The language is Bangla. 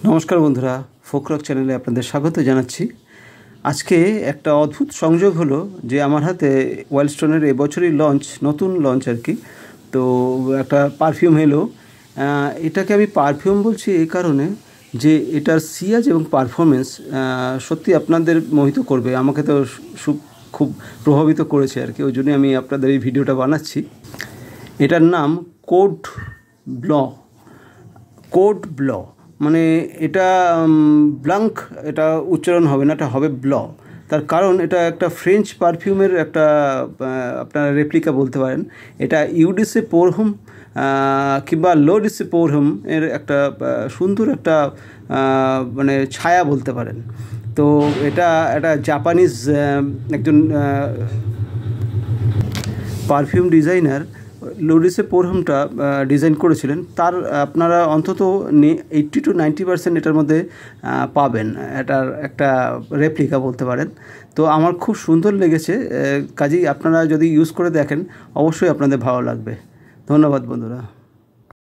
নমস্কার বন্ধুরা, ফোকরক চ্যানেলে আপনাদের স্বাগত জানাচ্ছি। আজকে একটা অদ্ভুত সংযোগ হলো যে আমার হাতে ওয়াইল্ড স্টোনের এবছরই নতুন লঞ্চ আর কি। তো একটা পারফিউম এলো। এটাকে আমি পারফিউম বলছি এই কারণে যে এটার সিয়াজ এবং পারফরমেন্স সত্যি আপনাদের মোহিত করবে। আমাকে তো খুব প্রভাবিত করেছে আর কি, ওই জন্যই আমি আপনাদের এই ভিডিওটা বানাচ্ছি। এটার নাম কোড ব্ল, মানে এটা ব্লাঙ্ক, এটা উচ্চারণ হবে না, এটা হবে ব্ল। তার কারণ এটা একটা ফ্রেঞ্চ পারফিউমের একটা আপনারা রেপ্লিকা বলতে পারেন। এটা ইউডিসে পোরহুম কিংবা লোডিসে পোরহুম এর একটা সুন্দর একটা মানে ছায়া বলতে পারেন। তো এটা একটা জাপানিজ একজন পারফিউম ডিজাইনার লোডিসে পোরহুমটা ডিজাইন করেছিলেন। তার আপনারা অন্তত 80 to 90% এটার মধ্যে পাবেন। এটার একটা রেপ্লিকা বলতে পারেন। তো আমার খুব সুন্দর লেগেছে, কাজেই আপনারা যদি ইউজ করে দেখেন অবশ্যই আপনাদের ভালো লাগবে। ধন্যবাদ বন্ধুরা।